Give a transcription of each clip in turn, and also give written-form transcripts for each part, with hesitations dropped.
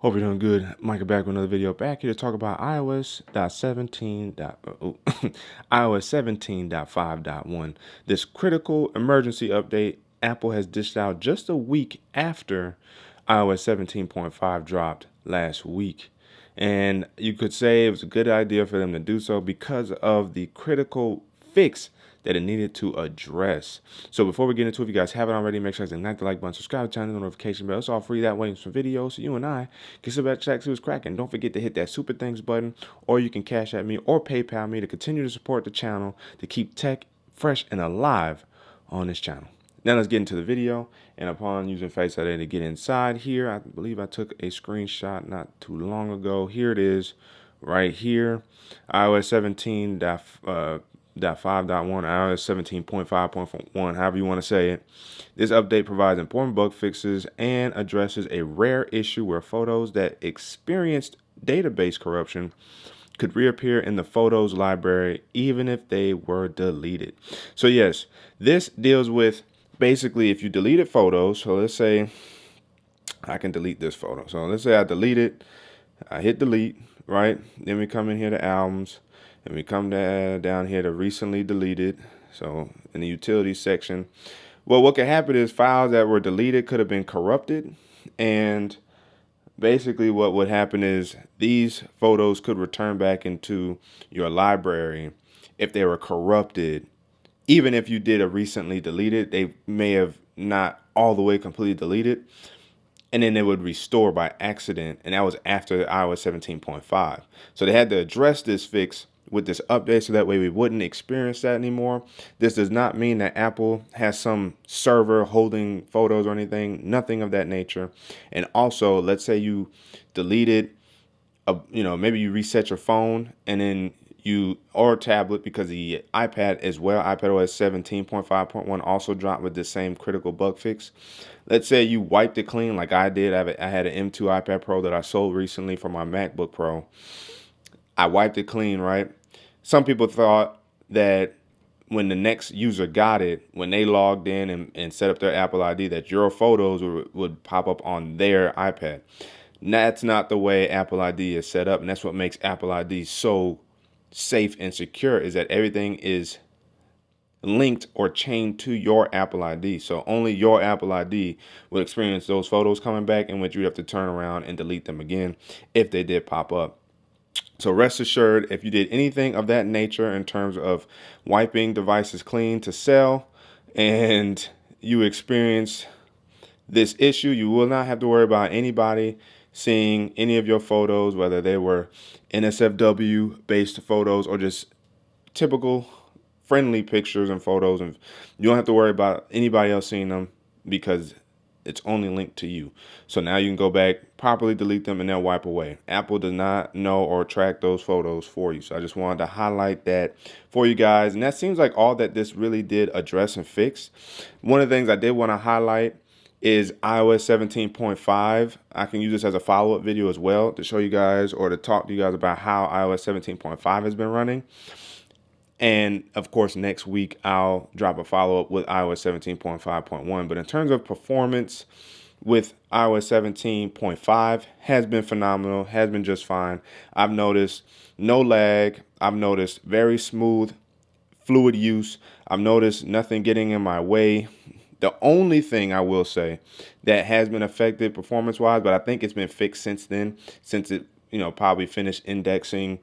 Hope you're doing good. Micah back with another video. Back here to talk about iOS 17. iOS 17.5.1. This critical emergency update Apple has dished out just a week after iOS 17.5 dropped last week. And you could say it was a good idea for them to do so because of the critical fix that it needed to address. So before we get into it, if you guys haven't already, make sure to hit the like button, subscribe to the channel, notification bell. It's all free that way in some videos, so you and I can sit back, check, see what's cracking. Don't forget to hit that super thanks button, or you can cash at me or PayPal me to continue to support the channel to keep tech fresh and alive on this channel. Now let's get into the video. And upon using Face ID to get inside here, I believe I took a screenshot not too long ago. Here it is, right here. iOS 17.5.1, iOS 17.5.1, however you want to say it. This update provides important bug fixes and addresses a rare issue where photos that experienced database corruption could reappear in the photos library even if they were deleted. So yes, this deals with basically if you deleted photos. So let's say I can delete this photo. So let's say I delete it, I hit delete, right? Then we come in here to albums, and we come down here to recently deleted. So in the utilities section, well, what could happen is files that were deleted could have been corrupted, and basically what would happen is these photos could return back into your library if they were corrupted. Even if you did a recently deleted, they may have not all the way completely deleted, and then it would restore by accident, and that was after iOS 17.5. So they had to address this fix with this update so that way we wouldn't experience that anymore. This does not mean that Apple has some server holding photos or anything, nothing of that nature. And also, let's say you deleted maybe you reset your phone and then or tablet, because the iPad as well, iPadOS 17.5.1 also dropped with the same critical bug fix. Let's say you wiped it clean like I did. I had an M2 iPad Pro that I sold recently for my MacBook Pro. I wiped it clean, right? Some people thought that when the next user got it, when they logged in and set up their Apple ID, that your photos would pop up on their iPad. That's not the way Apple ID is set up, and that's what makes Apple ID so safe and secure, is that everything is linked or chained to your Apple ID. So only your Apple ID will experience those photos coming back, in which you have to turn around and delete them again if they did pop up. So rest assured, if you did anything of that nature in terms of wiping devices clean to sell and you experience this issue, you will not have to worry about anybody seeing any of your photos, whether they were NSFW based photos or just typical friendly pictures and photos. And you don't have to worry about anybody else seeing them because it's only linked to you. So now you can go back, properly delete them, and they'll wipe away. Apple does not know or track those photos for you. So I just wanted to highlight that for you guys. And that seems like all that this really did address and fix. One of the things I did want to highlight is iOS 17.5. I can use this as a follow-up video as well to show you guys or to talk to you guys about how iOS 17.5 has been running. And of course, next week, I'll drop a follow-up with iOS 17.5.1. But in terms of performance with iOS 17.5, has been phenomenal, has been just fine. I've noticed no lag. I've noticed very smooth, fluid use. I've noticed nothing getting in my way. The only thing I will say that has been affected performance-wise, but I think it's been fixed since then, since it probably finished indexing,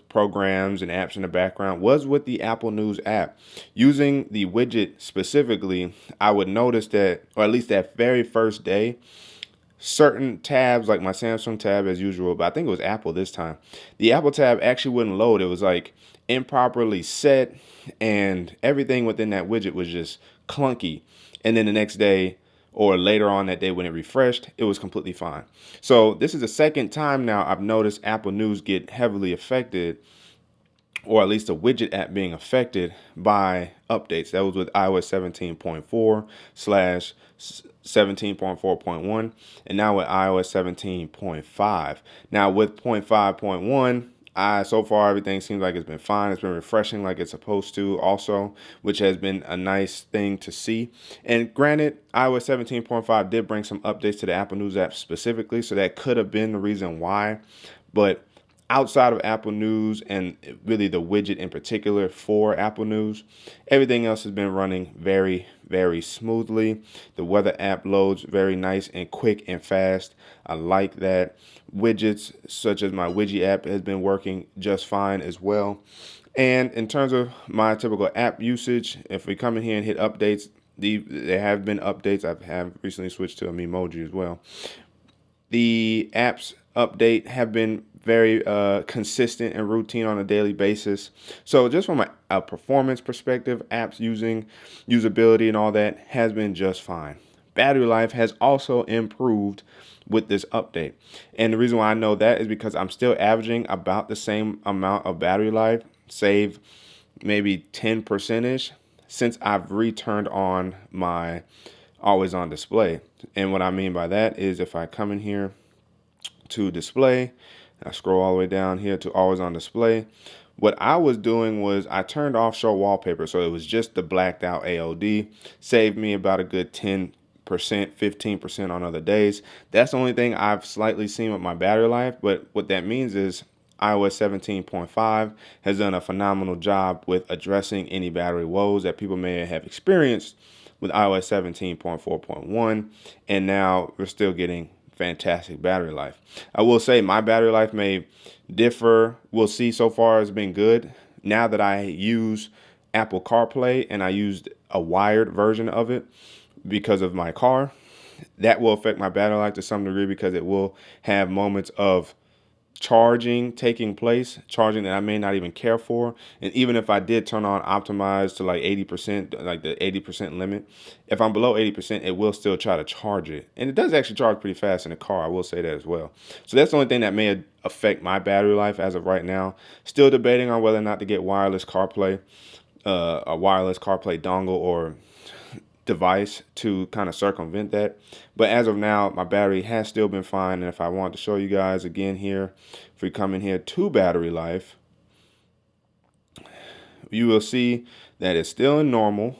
programs and apps in the background, was with the Apple News app. Using the widget specifically, I would notice that, or at least that very first day, certain tabs, like my Samsung tab as usual, but I think it was Apple this time, the Apple tab actually wouldn't load. It was like improperly set, and everything within that widget was just clunky. And then the next day, or later on that day when it refreshed, it was completely fine. So this is the second time now I've noticed Apple News get heavily affected, or at least a widget app being affected by updates. That was with iOS 17.4 slash 17.4.1, and now with iOS 17.5. Now with 0.5.1, So far everything seems like it's been fine. It's been refreshing like it's supposed to also, which has been a nice thing to see. And granted, iOS 17.5 did bring some updates to the Apple News app specifically, so that could have been the reason why. But outside of Apple News and really the widget in particular for Apple News, everything else has been running very, very smoothly. The weather app loads very nice and quick and fast. I like that. Widgets such as my Widget app has been working just fine as well. And in terms of my typical app usage, if we come in here and hit updates, there have been updates. I have recently switched to a Memoji as well. The apps update have been very consistent and routine on a daily basis. So just from a performance perspective, apps using usability and all that has been just fine. Battery life has also improved with this update. And the reason why I know that is because I'm still averaging about the same amount of battery life, save maybe 10% since I've returned on my always on display. And what I mean by that is if I come in here to display, I scroll all the way down here to always on display. What I was doing was I turned off show wallpaper, so it was just the blacked out AOD. Saved me about a good 10%, 15% on other days. That's the only thing I've slightly seen with my battery life, but what that means is iOS 17.5 has done a phenomenal job with addressing any battery woes that people may have experienced with iOS 17.4.1, and now we're still getting fantastic battery life. I will say my battery life may differ. We'll see. So far it's been good. Now that I use Apple CarPlay and I used a wired version of it because of my car, that will affect my battery life to some degree because it will have moments of charging taking place, charging that I may not even care for. And even if I did turn on optimize to like 80%, like the 80% limit, if I'm below 80%, it will still try to charge it. And it does actually charge pretty fast in the car. I will say that as well. So that's the only thing that may affect my battery life as of right now. Still debating on whether or not to get wireless CarPlay, a wireless CarPlay dongle or device to kind of circumvent that. But as of now, my battery has still been fine. And if I want to show you guys again here, if we come in here to battery life, you will see that it's still in normal.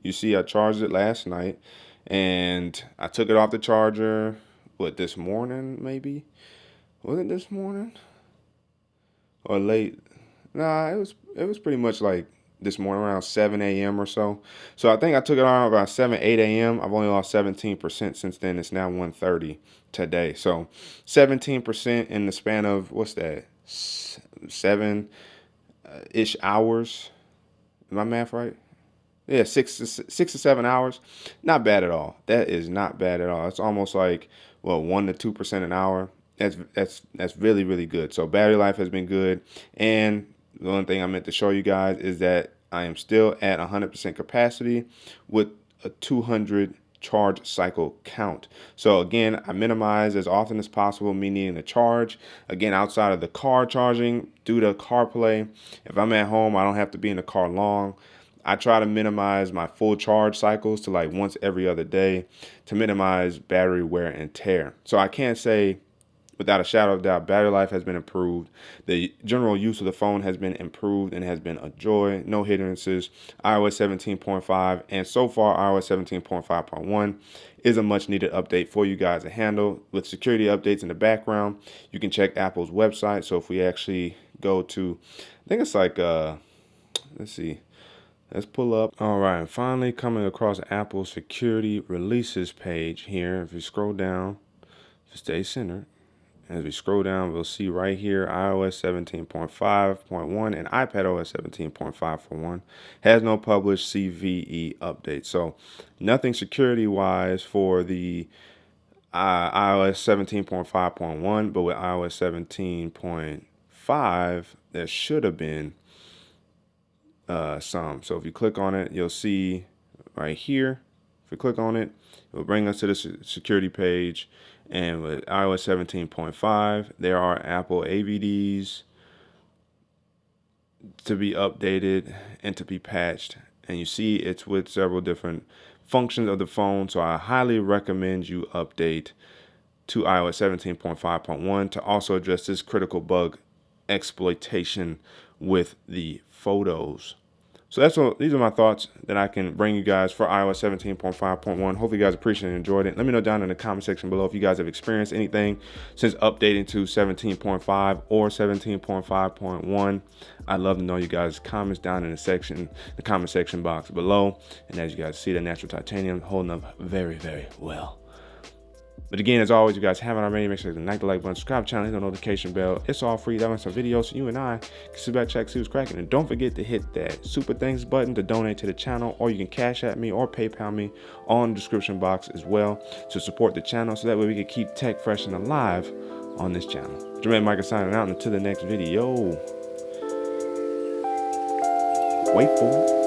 You see I charged it last night and I took it off the charger, this morning maybe? Was it this morning? Or late? Nah, it was pretty much like this morning around 7 a.m. or so. So I think I took it on about 7, 8 a.m. I've only lost 17% since then. It's now 1:30 today. So 17% in the span of, what's that, 7-ish hours. Is my math right? Yeah, 6 to 7 hours. Not bad at all. That is not bad at all. It's almost like, well, 1 to 2% an hour. That's really, really good. So battery life has been good. And the only thing I meant to show you guys is that I am still at 100% capacity with a 200 charge cycle count. So again, I minimize as often as possible me needing to charge. Again, outside of the car charging, due to CarPlay, if I'm at home, I don't have to be in the car long. I try to minimize my full charge cycles to like once every other day to minimize battery wear and tear. So I can't say without a shadow of doubt, battery life has been improved. The general use of the phone has been improved and has been a joy. No hindrances. iOS 17.5 and so far iOS 17.5.1 is a much needed update for you guys to handle. With security updates in the background, you can check Apple's website. So if we actually go to, I think it's like, let's see. Let's pull up. All right, finally coming across Apple's security releases page here. If you scroll down, stay centered. As we scroll down, we'll see right here iOS 17.5.1 and iPadOS 17.5.1 has no published CVE update. So nothing security-wise for the iOS 17.5.1, but with iOS 17.5, there should have been some. So if you click on it, you'll see right here. If we click on it, it will bring us to the security page. And with iOS 17.5, there are Apple AVDs to be updated and to be patched. And you see it's with several different functions of the phone. So I highly recommend you update to iOS 17.5.1 to also address this critical bug exploitation with the photos. So these are my thoughts that I can bring you guys for iOS 17.5.1. Hopefully you guys appreciated and enjoyed it. Let me know down in the comment section below if you guys have experienced anything since updating to 17.5 or 17.5.1. I'd love to know you guys' comments down in the comment section box below. And as you guys see, the natural titanium holding up very, very well. But again, as always, you guys haven't already, make sure to like the like button, subscribe to the channel, hit the notification bell. It's all free. That makes some videos so you and I can sit back, check, see what's cracking. And don't forget to hit that super thanks button to donate to the channel, or you can cash at me or PayPal me on the description box as well to support the channel, so that way we can keep tech fresh and alive on this channel. Jermaine Micah signing out, and until the next video, wait for it.